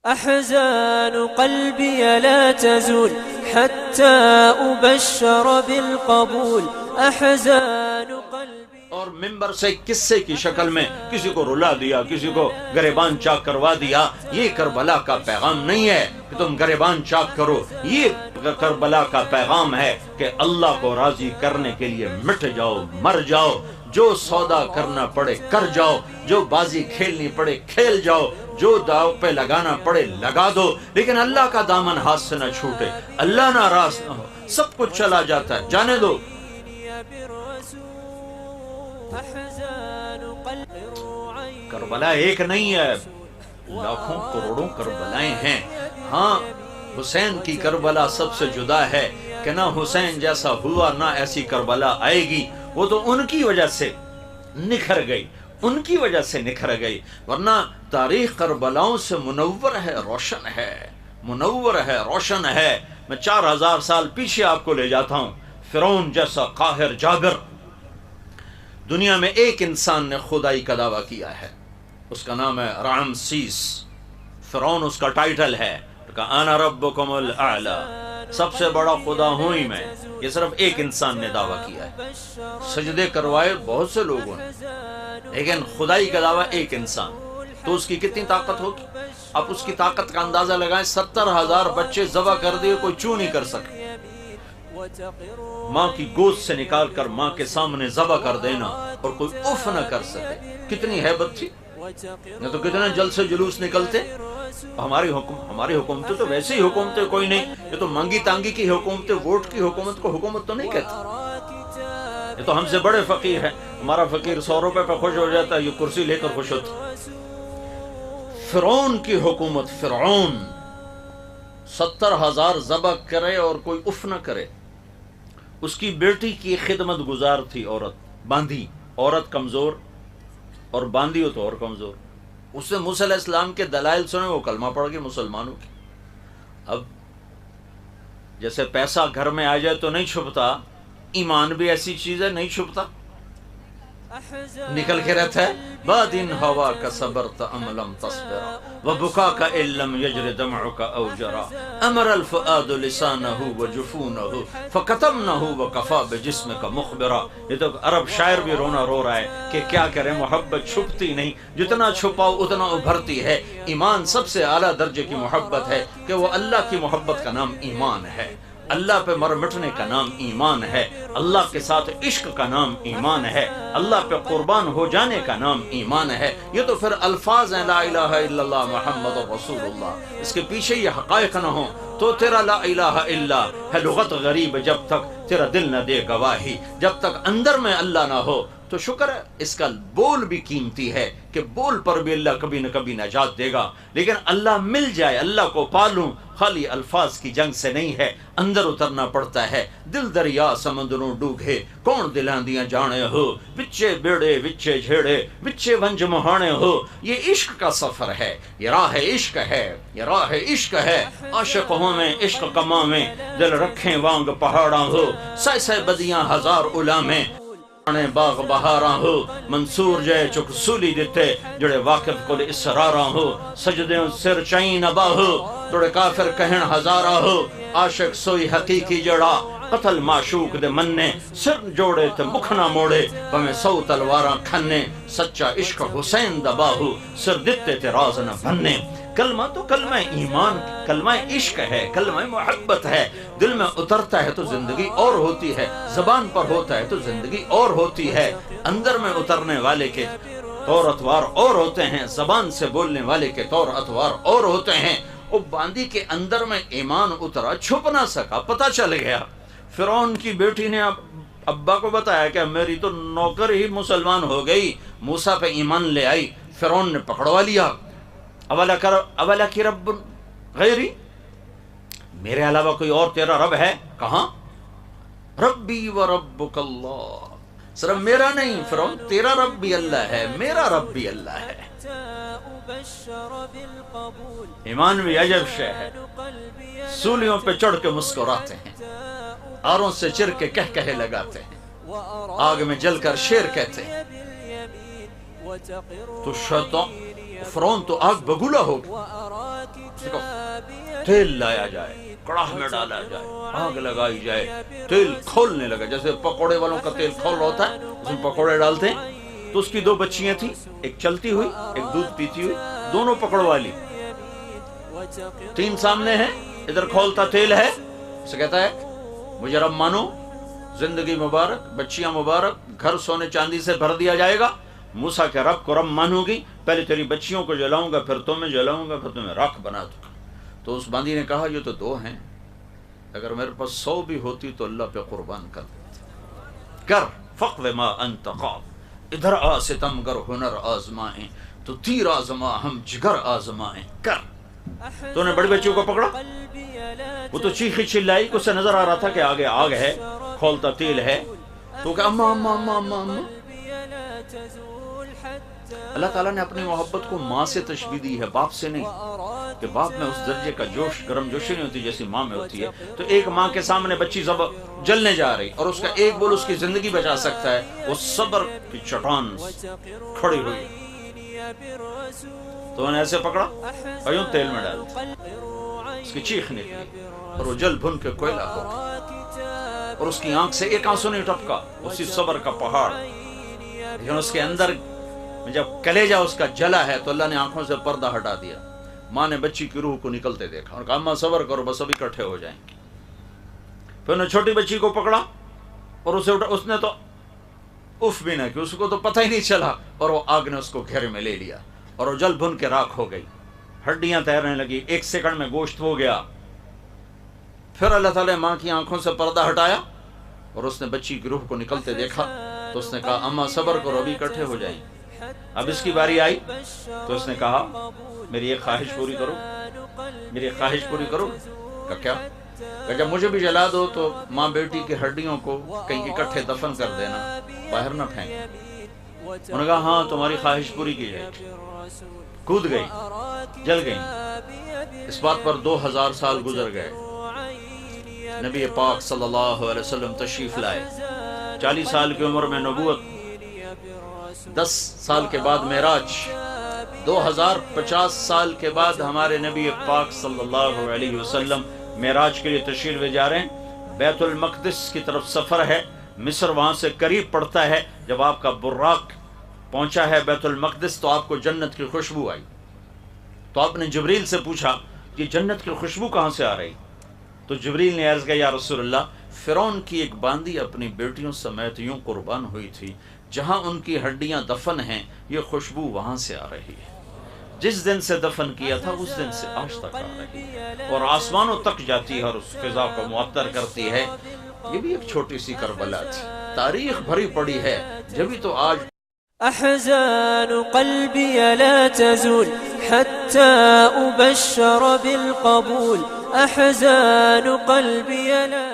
أحزان قلبي لا تزول حتى أبشر بالقبول أحزان قلبي. اور ممبر سے قصے کی شکل میں کسی کو رلا دیا، کسی کو گریبان چاک کروا دیا. یہ کربلا کا پیغام نہیں ہے کہ تم گریبان چاک کرو. یہ کربلا کا پیغام ہے کہ اللہ کو راضی کرنے کے لیے مٹ جاؤ، مر جاؤ. جو سودا کرنا پڑے کر جاؤ، جو بازی کھیلنی پڑے کھیل جاؤ، جو داؤ پہ لگانا پڑے لگا دو، لیکن اللہ کا دامن ہاتھ سے نہ چھوٹے. اللہ ناراض نہ ہو. سب کچھ چلا جاتا ہے، جانے دو. کربلا ایک نہیں ہے، لاکھوں کروڑوں کربلائیں ہیں. ہاں، حسین کی کربلا سب سے جدا ہے کہ نہ حسین جیسا ہوا نہ ایسی کربلا آئے گی. وہ تو ان کی وجہ سے نکھر گئی، ان کی وجہ سے نکھر گئی، ورنہ تاریخ کربلاؤں سے منور ہے، روشن ہے، منور ہے، روشن ہے. میں 4000 سال پیچھے آپ کو لے جاتا ہوں. فرعون جیسا قاہر جابر، دنیا میں ایک انسان نے خدائی کا دعویٰ کیا ہے، اس کا نام ہے رامسیس. فرعون اس کا ٹائٹل ہے کہ انا ربکم الاعلی، سب سے بڑا خدا ہوں ہی میں. یہ صرف ایک انسان نے دعویٰ کیا ہے. سجدے کروائے بہت سے لوگوں نے، لیکن خدائی کا دعویٰ ایک انسان. تو اس کی کتنی طاقت ہوگی؟ آپ اس کی طاقت کا اندازہ لگائیں. 70,000 بچے ذبح کر دیے، کوئی چوں نہیں کر سکے. ماں کی گود سے نکال کر ماں کے سامنے ذبح کر دینا اور کوئی اف نہ کر سکے، کتنی ہیبت تھی. نہ تو کتنے جلد سے جلوس نکلتے. ہماری حکومتیں تو ویسے ہی حکومتیں کوئی نہیں. یہ تو مانگی تانگی کی حکومتیں، ووٹ کی حکومت کو حکومت تو نہیں کہتے. یہ تو ہم سے بڑے فقیر ہیں. ہمارا فقیر 100 روپے پہ خوش ہو جاتا ہے، یہ کرسی لے کر خوش ہوتا. فرعون کی حکومت، فرعون 70,000 ذبح کرے اور کوئی اف نہ کرے. اس کی بیٹی کی خدمت گزار تھی عورت، باندھی. عورت کمزور اور باندھی ہو تو اور کمزور. اس نے موسیٰ علیہ السلام کے دلائل سنے، وہ کلمہ پڑھ کے مسلمانوں کی. اب جیسے پیسہ گھر میں آ جائے تو نہیں چھپتا، ایمان بھی ایسی چیز ہے، نہیں چھپتا، نکل کے رہتا ہے. بعد ان ہوا کا صبرت ام لم تصبرا وبکاک ان لم یجر دمعک او جرا امر الفؤاد لسانہ وجفونہ فکتمنہ وکفا بجسمک مخبرا. یہ تو عرب شاعر بھی رونا رو رہا ہے کہ کیا کریں، محبت چھپتی نہیں، جتنا چھپاؤ اتنا ابھرتی ہے. ایمان سب سے اعلیٰ درجے کی محبت ہے کہ وہ اللہ کی محبت کا نام ایمان ہے. اللہ پہ مر مٹنے کا نام ایمان ہے. اللہ کے ساتھ عشق کا نام ایمان ہے. اللہ پہ قربان ہو جانے کا نام ایمان ہے. یہ تو پھر الفاظ ہیں، لا الہ الا اللہ محمد رسول اللہ. اس کے پیچھے یہ حقائق نہ ہوں تو تیرا لا الہ الا ہے لغت غریب. جب تک تیرا دل نہ دے گواہی، جب تک اندر میں اللہ نہ ہو تو شکر ہے اس کا بول بھی قیمتی ہے کہ بول پر بھی اللہ کبھی نہ کبھی نجات دے گا. لیکن اللہ مل جائے، اللہ کو پالوں، خالی الفاظ کی جنگ سے نہیں ہے، اندر اترنا پڑتا ہے. دل دریا سمندروں ڈوگے کون دلاں دیاں جانے ہو، وچے بیڑے وچے جھیڑے وچے ونج مہانے ہو. یہ عشق کا سفر ہے، یہ راہ عشق ہے، یہ راہ عشق ہے. عاشق ہوں میں عشق کماں میں دل رکھیں وانگ پہاڑاں ہو. سہ سہ بدیاں ہزار علامیں باغ بہاراں ہو. منصور جے چک سولی دیتے جڑے واقف کو اسراراں ہو. سجدیں سر چائیں نبا ہو جڑے کافر کہن ہزاراں ہو. عاشق سوئی حقیقی جڑا قتل معشوق دے مننے سر جوڑے تے مکھ نہ موڑے بھویں 100 تلواراں کھنے. سچا عشق حسین دبا ہو سر دتے تے راز نہ بننے. کلمہ تو کلمہ ایمان، کلمہ عشق ہے، کلمہ محبت ہے. دل میں اترتا ہے تو زندگی اور ہوتی ہے، زبان پر ہوتا ہے تو زندگی اور ہوتی ہے. اندر میں اترنے والے کے طور اطوار اور ہوتے ہیں، زبان سے بولنے والے کے طور اطوار اور ہوتے ہیں. وہ باندی کے اندر میں ایمان اترا، چھپ نہ سکا، پتہ چل گیا. فرعون کی بیٹی نے ابا کو بتایا کہ میری تو نوکر ہی مسلمان ہو گئی، موسیٰ پہ ایمان لے آئی. فرعون نے پکڑوا لیا. اولا کی رب غیری، میرے علاوہ کوئی اور تیرا رب ہے؟ کہاں؟ ربی و ربک اللہ، صرف میرا نہیں فرعون، تیرا رب بھی اللہ ہے، میرا رب بھی اللہ ہے. ایمان بھی عجب شے ہے. سولیوں پہ چڑھ کے مسکراتے ہیں، آروں سے چر کے کہے لگاتے ہیں، آگ میں جل کر شیر کہتے ہیں. تو شیطان فرعون تو آگ بگولا ہو گیا. تیل لایا جائے، کڑاہ میں ڈالا جائے، آگ لگائی جائے، تیل کھولنے لگا، جیسے پکوڑے والوں کا تیل کھول ہوتا ہے اس میں پکوڑے ڈالتے ہیں۔ تو اس کی 2 بچیاں تھیں، ایک چلتی ہوئی ایک دودھ پیتی ہوئی، دونوں پکڑ والی، 3 سامنے ہیں، ادھر کھولتا تیل ہے، اسے کہتا ہے مجھے رب مانو، زندگی مبارک، بچیاں مبارک، گھر سونے چاندی سے بھر دیا جائے گا، موسیٰ کے رب کو رب مانو گی، پہلے تیری بچیوں کو جلاؤں گا، پھر تمہیں جلاؤں گا، پھر تمہیں راکھ بنا دوں گا۔ تو اس باندی نے کہا یہ تو 2 ہیں، اگر میرے پاس 100 بھی ہوتی تو اللہ پہ قربان کر دیتا۔ کر فقد ما انت قاب، ادھر آ ستم گر ہنر آزمائیں، تو تیر آزما ہم جگر آزمائیں، کر۔ تو انہیں بڑی بچیوں کو پکڑا، وہ تو چیخی چلائی کہ اسے نظر آ رہا تھا کہ آگے آگ ہے، کھولتا تیل ہے، تو کہ اماں اماں اماں اماں اماں۔ اللہ تعالیٰ نے اپنی محبت کو ماں سے تشبیہ دی ہے، باپ سے نہیں، کہ باپ میں اس درجے کا جوش، گرم جوشی نہیں ہوتی جیسی ماں میں ہوتی ہے۔ تو ایک ماں کے سامنے بچی جلنے جا رہی اور اس کا ایک بول اس کی زندگی بچا سکتا ہے، وہ صبر کی چٹان کھڑی ہوئی، تو انہیں ایسے پکڑا اور یوں تیل میں ڈال دیا، اس کی چیخ نکلی اور وہ جل بھن کے کوئلہ ہو گیا، اور اس کی آنکھ سے ایک آنسو نہیں ٹپکا، اسی صبر کا پہاڑ، لیکن اس کے اندر جب کلیجہ اس کا جلا ہے تو اللہ نے آنکھوں سے پردہ ہٹا دیا۔ ماں نے بچی کی روح کو نکلتے دیکھا اور کہا اماں صبر کرو، بس ابھی اکٹھے ہو جائیں گے۔ پھر انہوں نے چھوٹی بچی کو پکڑا اور اسے اٹھا، اس نے تو اف بھی نہ کی، اس کو تو پتہ ہی نہیں چلا، اور وہ آگ نے اس کو گھیرے میں لے لیا اور وہ جل بھن کے راکھ ہو گئی، ہڈیاں تیرنے لگی، 1 سیکنڈ میں گوشت ہو گیا۔ پھر اللہ تعالیٰ نے ماں کی آنکھوں سے پردہ ہٹایا اور اس نے بچی کی روح کو نکلتے دیکھا، تو اس نے کہا اماں صبر کرو، ابھی اکٹھے ہو جائیں گے۔ اب اس کی باری آئی تو اس نے کہا میری ایک خواہش پوری کرو، میری ایک خواہش پوری کرو۔ کہا کیا؟ کہ جب مجھے بھی جلا دو تو ماں بیٹی کی ہڈیوں کو کہیں اکٹھے دفن کر دینا، باہر نہ پھینک۔ انہوں نے کہا ہاں تمہاری خواہش پوری کی جائے گی۔ کود گئی، جل گئی۔ اس بات پر 2000 سال گزر گئے، نبی پاک صلی اللہ علیہ وسلم تشریف لائے، 40 سال کی عمر میں نبوت، 10 سال کے بعد معراج، 2050 سال کے بعد ہمارے نبی پاک صلی اللہ علیہ وسلم معراج کے لیے تشریف لے جا رہے ہیں۔ بیت المقدس کی طرف سفر ہے، مصر وہاں سے قریب پڑتا ہے۔ جب آپ کا براق پہنچا ہے بیت المقدس تو آپ کو جنت کی خوشبو آئی، تو آپ نے جبریل سے پوچھا کہ جنت کی خوشبو کہاں سے آ رہی؟ تو جبریل نے عرض کیا یا رسول اللہ، فرعون کی ایک باندی اپنی بیٹیوں سمیت یوں قربان ہوئی تھی، جہاں ان کی ہڈیاں دفن ہیں یہ خوشبو وہاں سے آ رہی ہے، جس دن سے دفن کیا تھا اس دن سے آج تک آ رہی ہے، اور آسمانوں تک جاتی ہے اور اس فضا کو معطر کرتی ہے۔ یہ بھی ایک چھوٹی سی کربلا تھی، تاریخ بھری پڑی ہے، جبھی تو آج أحزان قلبي لا تزول حتى أبشر بالقبول، أحزان قلبي لا